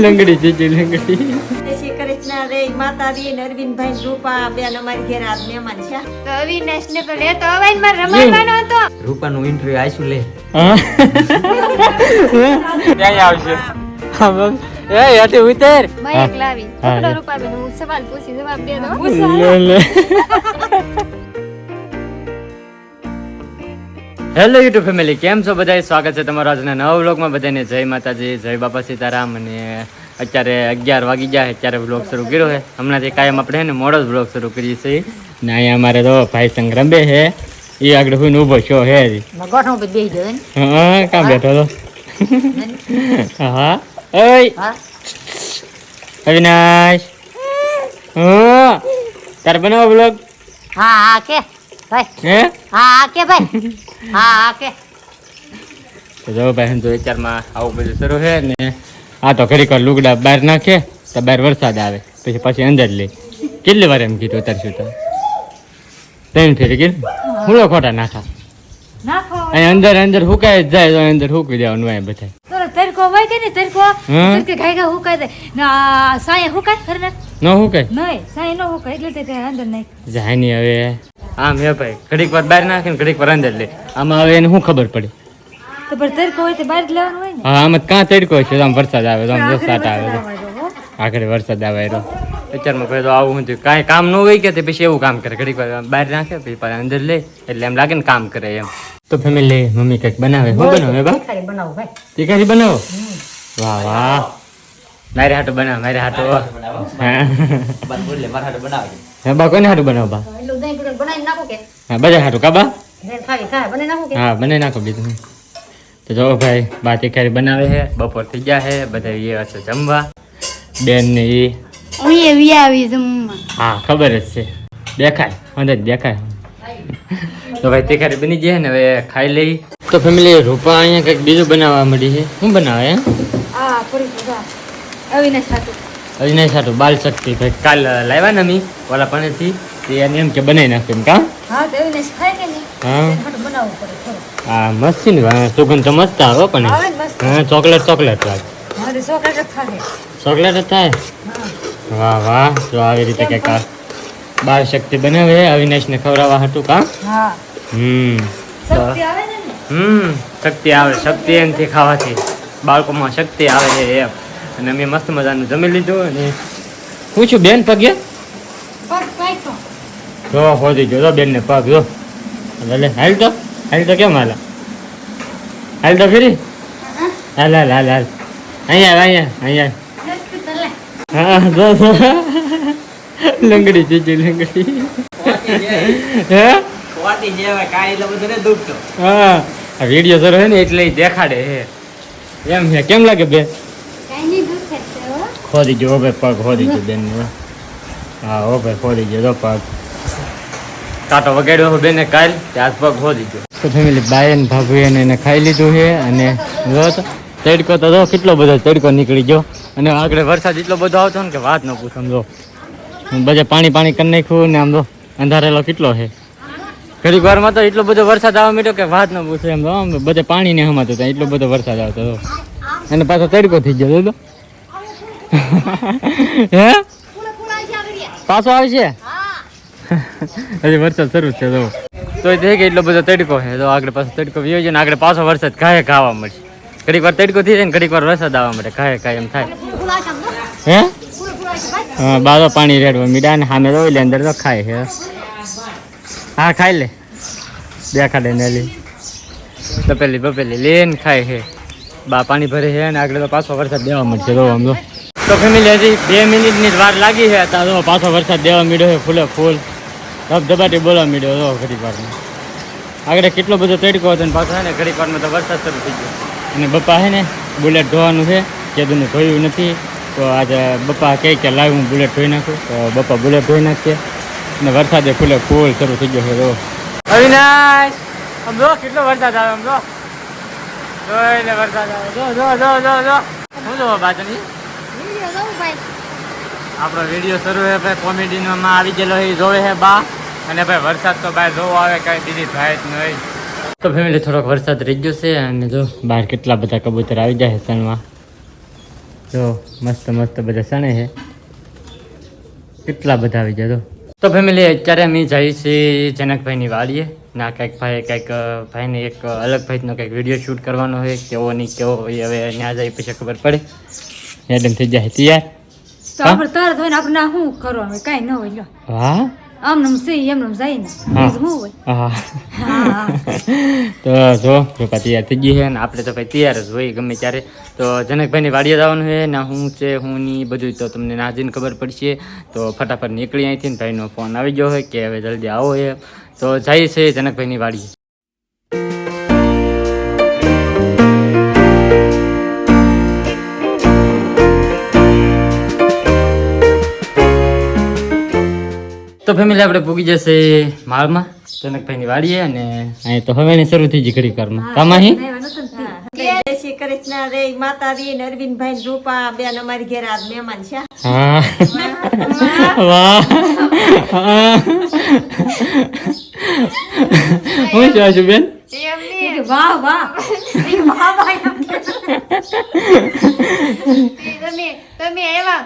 લંગડી જીજી લંગડી. શ્રી કૃષ્ણ રે માતાજી અરવિંદભાઈ રૂપા બેન અમારી ઘેર આજ મહેમાન છે. તો અવિનાશ ને તો લેતો અવાજ માં રમાડવાનો હતો. રૂપાનું ઇન્ટરવ્યુ આઈશું લે. ક્યાં આવશે? એ યાતે ઉતર. માઈક લાવી પકડો રૂપાબેન, હું સવાલ પૂછી જવાબ દે દો. હેલો યુટ્યુબ ફેમિલી, કેમ છો બધા? સ્વાગત છે તમારા આજના નવા વ્લોગમાં. બધાને જય માતાજી, જય બાપા સીતારામ. અને અત્યારે 11 વાગી ગયા છે, અત્યારે વ્લોગ શરૂ કર્યો છે. હમણાંથી કાયમ આપણે ને મોડો જ વ્લોગ શરૂ કરીએ છીએ. ને અહીંયા અમારે તો ભાઈ સંગ્રંબે છે, એ આગળ હું ઊભો છો હે. હા, કામ બેઠો તો. હા ઓય અવિનાશ, હા તારે બનાવો વ્લોગ? હા કે ભાઈ, હે હા કે ભાઈ, હા કે તો જો ભાઈ તો વિચારમાં આવું બધું શરૂ છે ને. આ તો ઘડીક વાર લુગડા બહાર નાખે તો બહાર વરસાદ આવે, પછી અંદર લે. કેટલી વાર એમ કીધું ઉતરશું તો 3 ફેરી કીધું. હું ખોટા નાખા અહીં અંદર હુકાય જ જાય તો અંદર હુકી દેવાનું હોય બધા. તરકો હોય કે નહીં તરકો તરકે ગાયગા હુકાય દે ના સાય હુકાય ખરે ન હુકાય નહીં સાય ન હુકાય એટલે તે અંદર નહીં જાય નહીં. હવે આમ હે ભાઈ, ઘડીક વાર બહાર નાખે ને ઘડીક વાર અંદર લે. આમાં હવે એને શું ખબર પડે? તો પણ તરકો હોય તો બહાર જ લેવાનું હોય ને. હા, આમાં કાં તડકો છે, આમ વરસાદ આવે તો આમ વરસાદ આવે તો આખરે વરસાદ આવે તો અત્યારમાં ભાઈ તો આવું હતું. કાંઈ કામ ન હોય કે તે પછી એવું કામ કરે, ઘડીક વાર બહાર નાખે પછી પાછા અંદર લે, એટલે એમ લાગે ને કામ કરે એમ. તો ફેમિલી મમ્મી કંઈક બનાવે. શું બનાવે બા? બનાવો ભાઈ, તીખારી બનાવો. વાહ વાહ, મારે હાટું બનાવ, મારે હાટું. હા બા, કોને હાટું બનાવો બા? એટલું દહીં પીડું બનાવી નાખો કે હા બધા હાટું કા બા? ખાવી ખાય બનાવી નાખો કે. હા બનાવી નાખો બીજું. તો જો ભાઈ બા તીખારી બનાવે છે, બપોર થઈ ગયા છે, બધા એ હશે જમવા. બેન ને એ અહીં આવી જમવા. હા ખબર જ છે, દેખાય અંદર દેખાય. તો ભાઈ તીખારી બની જાય ને, હવે ખાઈ લઈ. તો ફેમિલી રૂપા અહીંયા કંઈક બીજું બનાવવા મળી છે. શું બનાવે? આ પૂરી પૂજા અવિનાશ હતું. અજનાય સાટું બાલ શક્તિ ભાઈ કાલ લાવ્યા ને અમે ઓલા પાણીથી, એને એમ કે બનાવી નાખ્યું એમ. કામ હા તો અવિનાશ ખાય કે નહીં હા એટલે બનાવવું પડે થોડું. હા મસ્ત ને, સુગંધ તો મસ્ત આવે પણ. આવે ને મસ્ત. હા ચોકલેટ ચોકલેટ લાગે. હા તો ચોકલેટ જ ખાશે. ચોકલેટ જ થાય. વાહ વાહ, જો આવી રીતે કંઈક આ બાળ શક્તિ બનાવે અવિનાશને ખવડાવવા હતું. કામ હા શક્તિ આવે ને. શક્તિ આવે, શક્તિ એમથી ખાવાથી બાળકોમાં શક્તિ આવે છે એમ. અને અમે મસ્ત મજાનું જમી લીધું. અને હું છું બેન પગે પગ પાઈકો જો ખોદી ગયો બેનને પગ જો. એટલે હાલ તો કેમ હાલ હાલ તો ફરી હાલ હાલ હાલ હાલ અહીંયા હા જો લંગડી જીજી લંગડી. હે હા વિડીયો સર હોય ને એટલે દેખાડે હે એમ છે. કેમ લાગે બેન? કાઈ નહીં દુખે છે હો. ખોદી ગયો ભાઈ પગ, ખોદી ગયો બેન. હા હો ભાઈ ખોદી ગયો પગ. કાંટો વગાડ્યો બેને કાલ, આજ પગ ખોદી ગયો. તો ફેમિલી બાય ને ભાભુ એને ખાઈ લીધું છે. અને જો તો તડકો તો જો કેટલો બધો તડકો નીકળી ગયો. અને આગળ વરસાદ એટલો બધો આવતો ને કે વાત ન પૂછો. સમજો બધે પાણી પાણી કરી નાખ્યું ને. આમ તો અંધારેલો કેટલો છે. ઘડીક વારમાં તો એટલો બધો વરસાદ આવવા માંડ્યો કે વાત ન પૂછે. એમ તો બધે પાણી ને હમાતો હતા, એટલો બધો વરસાદ આવતો હતો. અને પાછો તડકો થઈ ગયો તો હે પાછો આવશે હજી વરસાદ શરૂ છે તો થઈ ગયો. એટલો બધો તડકો છે તો આગળ પાછો તડકો વ્યો છે ને આગળ પાછો વરસાદ ઘાએ ખાવા મળશે. ઘડીક વાર તડકો થઈ જાય ને ઘડીક વાર વરસાદ આવવા મળે, ઘાએ ખાય એમ થાય. હે હા બારો પાણી રેડવા મીડા ને સામે રોઈ લે, અંદર તો ખાય છે. હા ખાઈ લે, દેખાડે ને લે તપેલી બપેલી લઈને ખાય છે. બા પાણી ભરે છે અને આગળ તો પાછો વરસાદ દેવા મળશે. તો આમ તો ફેમિલી હજી 2 મિનિટની જ વાર લાગી છે, ત્યાં તો પાછો વરસાદ દેવા માંડ્યો છે. ફૂલે ફૂલ ધબધબાટી બોલવા માંડ્યો હતો ઘડીક વારમાં. આગળ કેટલો બધો તડકો હતો ને પાછો છે ને ઘડીક વારમાં તો વરસાદ શરૂ થઈ ગયો. અને બપ્પા છે ને બુલેટ ધોવાનું છે, કેદુને ધોયું નથી. તો આજે બપ્પા કહે કે લાવ હું બુલેટ ધોઈ નાખું. તો બપ્પા બુલેટ ધોઈ નાખીએ. અને વરસાદે ફૂલે ફૂલ શરૂ થઈ ગયો છે. તો અવિનાશ આમ જો કેટલો વરસાદ આવે, આમ જો એટલે વરસાદ આવે. જો જો જો જો જો શું જો બાજુની વિડિયો જોઉં ભાઈ. આપણો વિડીયો શરૂ છે ભાઈ, કોમેડીમાં આવી ગયેલો એ જોવે છે બા. અને ભાઈ વરસાદ તો બહાર જોવો આવે, કાંઈ બીજી થાય જ નહીં. તો ફેમિલી થોડોક વરસાદ રહી ગયો છે અને જો બહાર કેટલા બધા કબૂતર આવી જાય છે સણમાં. જો મસ્ત મસ્ત બધા સણે છે, કેટલા બધા આવી જાય. તો ફેમિલી અત્યારે અમે જઈએ છીએ જનકભાઈની વાડીએ ના કંઈક ભાઈને એક અલગ ભાઈનો કંઈક વિડીયો શૂટ કરવાનો હોય, કેવો નહીં કેવો હોય હવે ત્યાં જાય પછી ખબર પડે. મેડમ થઈ જાય તૈયાર. તો આપણે તરત હોય ને આપણે ના શું કરવાનું હોય, કાંઈ ન હોય લ્યો. હા આમ સહી એમ જાય ને હા. બીજું શું હોય. હા હા તો જો રૂપા તૈયાર થઈ ગઈ છે ને આપણે તો ભાઈ તૈયાર જ હોય ગમે ત્યારે. તો જનકભાઈની વાડીએ જવાનું છે ના શું છે શું નહીં બધું તો તમને ના જઈને ખબર પડશે. તો ફટાફટ નીકળી અહીંથી ને ભાઈનો ફોન આવી ગયો હોય કે હવે જલ્દી આવો છે. તો જાય છે જનકભાઈની વાડીએ. તો ફેમિલી આપણે પૂગી જશે માળમાં જનકભાઈની વાડીએ અને અહીં તો હવે શરૂ થઈ ગઈ ઘડી કારમાં કામાહી. જય શ્રી કૃષ્ણ રે માતાજી ને અરવિંદભાઈ ને રૂપા બેન અમારી ઘેર આજ મહેમાન છે. હા વાહ હું છું બેન. વાહ વાહ વાહ વાહ તમે એવા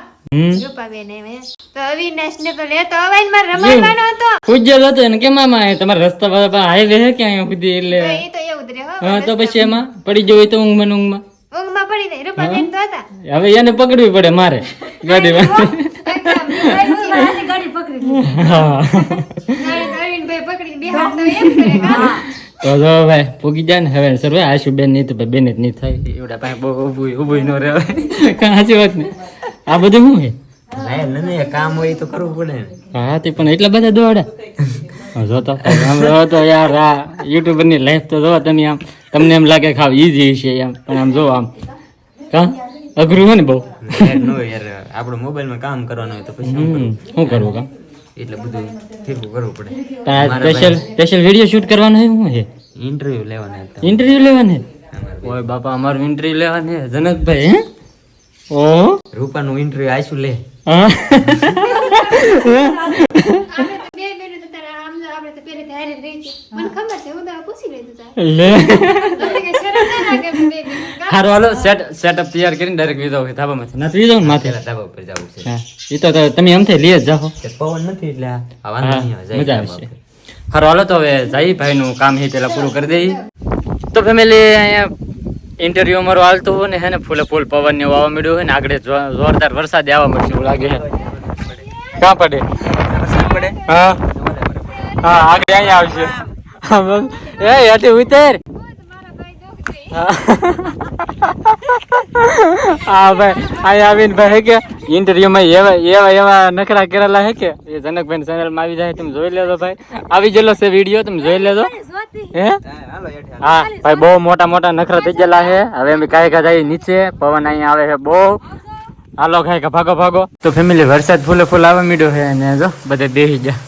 રૂપાબેન એમ તો અવિનાશ ને તો લેતો અવાય મારે એવું? રમાડવાનો હતો પૂજ્ય હતો ને કેમ આમાં તમારા રસ્તા પર હાઈવે હે કે અહીંયા સુધી એટલે તો એ તો એવું જ રે હો હા તો પછી એમાં પડી જવું હોય તો ઊંઘમાં ને ઊંઘમાં ઊંઘમાં પડી જાય રૂપાબેન તો હતા હવે એને પકડવી પડે મારે ગાડીમાં. ગાડી પકડી લીધી. હા અરવિંદભાઈ પકડી બે હાથ તો એમ કરે હા તો જો ભાઈ પૂગી જાય ને હવે સર આશુ બેન નહીં તો ભાઈ બેન જ નહીં થાય એવડા પાસે બહુ ઊભું ન રહેવાય. કાં સાચી વાત ને આ બધું શું છે? નહીં કામ હોય તો કરવું પડે ને. હા તે પણ એટલા બધા દોડા જોતો આમ તો યાર આ યુટ્યુબર ની લાઈફ તો જો તમે આમ તમને એમ લાગે ખાવ ઈઝી છે એમ પણ આમ જો આમ કા અઘરું હોય ને બહુ. યાર આપણે મોબાઈલમાં કામ કરવાનું હોય તો પછી શું કરવું? શું કરવું કામ એટલે બધું ફેરવું કરવું પડે. સ્પેશિયલ વિડીયો શૂટ કરવાનો હોય શું છે? ઇન્ટરવ્યુ લેવાના હતા. ઇન્ટરવ્યુ લેવાની? ઓય બાપા અમારું ઇન્ટરવ્યુ લેવાની છે જનકભાઈ. હે ઓ રૂપાનું ઇન્ટરવ્યુ આઈશું લે. હા બે બેનો તો તારા આમ તો આપણે તો પહેલેથી હારે જ રહી છે મને ખબર છે હું તો પૂછી લીધું તારે લે તમને કઈ શરમ ના લાગે બે બેનો હારું હાલો સેટઅપ તૈયાર કરીને ડાયરેક્ટ વીધો ધાબામાંથી ના વીધો ને માથે. પેલા ધાબા ઉપર જવું છે. હા એ તો તમે એમથી લઈ જ જાઓ. કે પવન નથી એટલે આ વાંધો નહીં આવે. મજા આવશે. હારું હાલો તો હવે જઈ ભાઈનું કામ છે પેલા પૂરું કરી દઈએ. તો ફેમિલી અહીંયા ઇન્ટરવ્યુ અમારું હાલતું હોય ને હે ને ફૂલે ફૂલ પવન ને વાવા મળ્યું હોય ને આગળ જોરદાર વરસાદ આવવા મળશે એવું લાગે છે. ક્યાં પડે? પડે હા હા આગળ અહીંયા આવશે. એ હેઠે ઉતર. હા ભાઈ અહીંયા આવીને ભાઈ હે કે ઇન્ટરવ્યુમાં એવા નખરા કરેલા હે કે એ જનકભાઈ ચેનલમાં આવી જાય તમે જોઈ લેજો ભાઈ. આવી ગયેલો છે વિડીયો તમે જોઈ લેજો. હે હા ભાઈ બહુ મોટા મોટા નખરા થઈ ગયેલા છે. હવે અમે કાંઈ જાય નીચે પવન અહીંયા આવે છે બહુ. હાલો કાંઈ ભાગો ભાગો. તો ફેમિલી વરસાદ ફૂલે ફૂલ આવવા માંડ્યો છે અને જો બધે બેસી ગયા.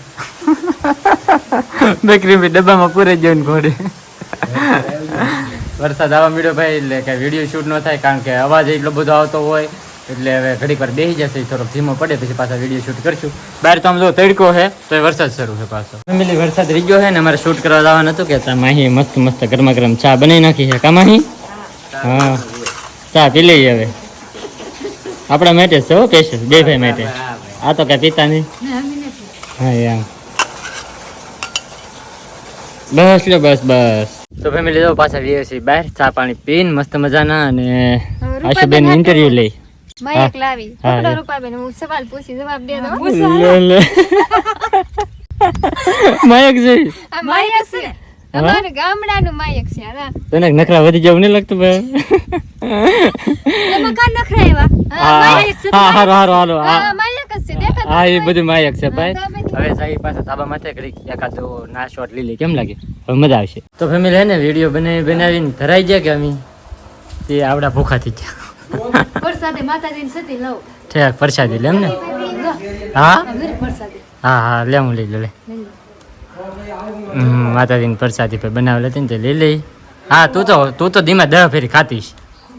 બેકરી ડબ્બામાં પૂરે ગયો ને ઘોડે. વરસાદ આવવા માંડ્યો ભાઈ એટલે કઈ વિડીયો શૂટ ન થાય કારણ કે અવાજ એટલો બધો આવતો હોય એટલે હવે ઘડીક વાર બેસી જશે થોડોક ધીમો પડે પછી પાછા વિડીયો શૂટ કરશું. બહાર તો આમ જો તડકો છે તો એ વરસાદ શરૂ છે પાછો. ફેમિલી વરસાદ રહી ગયો છે ને અમારે શૂટ કરવા જવાનું હતું કે માહી મસ્ત મસ્ત ગરમા ગરમ ચા બનાવી નાખી છે. કા માહી? હા ચા પી લઈએ હવે આપણા માટે છે હો સ્પેશિયલ બે ભાઈ માટે. આ તો કઈ પીતા નહીં. હા યાર બસ લો બસ બસ. તો ફેમિલી જો પાછા વીએ છીએ બહાર ચા પાણી પીને મસ્ત મજાના અને આશુબેન ઇન્ટરવ્યુ લઈ માયક લાવી હા, પકડો હા. રૂપાબેન હું સવાલ પૂછી જવાબ દે દો માયક જોઈ આ માયક છે અમારું ગામડાનું માયક છે હા તને નખરા વધી જવું નહીં લાગતું ભાઈ? એમાં કાં નખરા એવા? હા હારું હારું હાલો હા હા માયક જ છે દેખાતું હા એ બધું માયક છે ભાઈ. તો પછી હવે સાઈ પાછા ધાબા માથે ઘડીક એકાદો ના શોટ લઈ લે કેમ લાગે? હવે મજા આવશે. તો ફેમિલી હે ને વિડીયો બનાવીને ધરાઈ ગયા કે અમે તે આવડા ભૂખા થઈ ગયા. વરસાદે માતાજીની સતી લઉં. ઠેક પ્રસાદી લે એમ ને? હા વીર પ્રસાદી હા હા લે હું લઈ લે લે. માતાજીની પ્રસાદી પર બનાવેલી હતી ને તે લઈ લઈ. હા તું તો ધીમા 10 ફેરી ખાતીશ.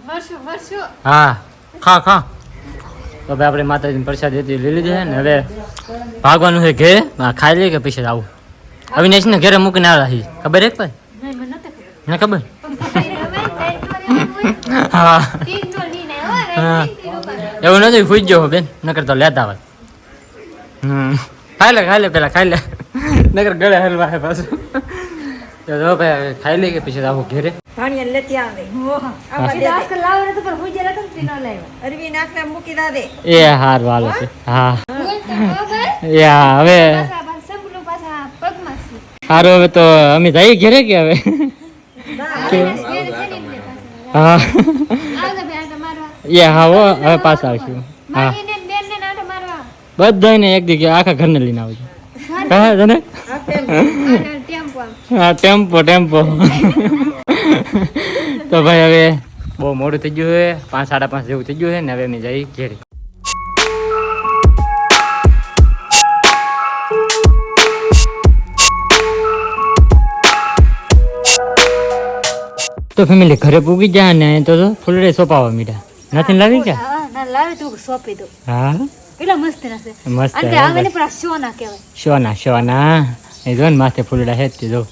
વર્ષો હા ખા ખા. તો ભાઈ આપણે માતાજીની પ્રસાદી હતી લઈ લીધી છે ને હવે ભાગવાનું છે ઘેરે. હા, ખાઈ લઈએ કે પછી આવું અવિનાશ ને ઘેરે મૂકીને આવ્યા છીએ ખબર એક ભાઈ? નહીં મને નથી ખબર. ના ખબર હા હા હા એવું નથી ખુશ જો બેન નકર તો લેતા હોય ખાઈ લે પેલા ખાઈ લે નકર ગળે હલવા હે પાછું તો જો ભાઈ હવે ખાઈ લે કે પછી આવું ઘેરે ભાણિયા લેતી આવે ઓહો આવા દે દે. આજકાલ લાવો ને તો પણ હું જરા તમને ન લાવ્યો અરવિંદ આખરે મૂકી દે એ હાર વાલો છે હા પાછા એ હા હવે સંભળું પાછા પગમાં છે. સારું હવે તો અમે જઈએ ઘેરે કે હવે હા આવજો બે આંટા મારવા એ હા હો હવે પાછા આવશું હા મારીને ને બેનને ને આંટા મારવા બધાને એક દી આખા ઘરને લઈને આવજો હા તને ટેમ્પો આમ. હા ટેમ્પો તો ભાઈ હવે બહુ મોડું થઈ ગયું છે 5 સાડા 5 જેવું થઈ ગયું છે ને હવે અમે જઈ ઘેરે તો ફેમિલી ઘરે પૂગી જાય ને તો ફૂલડે સોંપાવા મીઠા નથી લાવી કે હા ના લાવે તું સોંપી દો હા કેટલા મસ્ત નાશે મસ્ત અને હે આવે ને બસ. પણ સોના કહેવાય સોના એ જો ને માથે ફૂલડા હે તે જો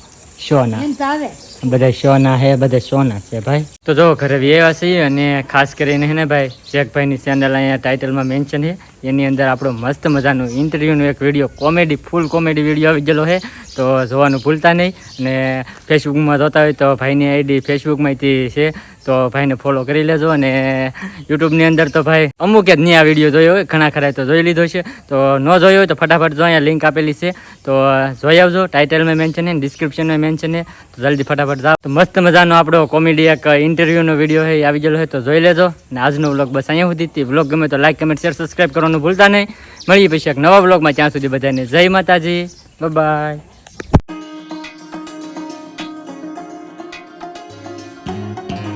સોના એમ તો આવે બધા સોના હે બધા સોના છે ભાઈ તો જો ઘરે વ્યવા છીએ અને ખાસ કરીને હે ને ભાઈ શેખભાઈની ચેનલ અહીંયા ટાઇટલમાં મેન્શન છે એની અંદર આપણો મસ્ત મજાનું ઇન્ટરવ્યૂનો એક video comedy full comedy video આવી ગયેલો છે તો જોવાનું ભૂલતા નહીં અને ફેસબુકમાં જોતા હોય તો ભાઈની આઈડી ફેસબુકમાંથી છે તો ભાઈને ફોલો કરી લેજો અને યુટ્યુબની અંદર તો ભાઈ અમુક જ નહીં આ વિડીયો જોયો હોય ઘણા ખરા તો જોઈ લીધો છે તો ન જોયો હોય તો ફટાફટ જો અહીંયા લિંક આપેલી છે તો જોઈ આવજો ટાઇટલમાં મેન્શન છે ડિસ્ક્રિપ્શનમાં મેન્શન છે તો જલ્દી ફટાફટ જાઓ તો મસ્ત મજાનો આપણો કોમેડી એક ઇન્ટરવ્યૂનો વિડીયો છે એ આવી ગયેલો છે તો જોઈ લેજો અને આજનો વ્લોગ બસ અહીંયા સુધી વ્લોગ ગમે તો લાઈક કમેન્ટ શેર સબસ્ક્રાઈબ કરવાનું ભૂલતા નહીં મળીએ પછી એક નવા વ્લોગમાં ત્યાં સુધી બધાને જય માતાજી બાય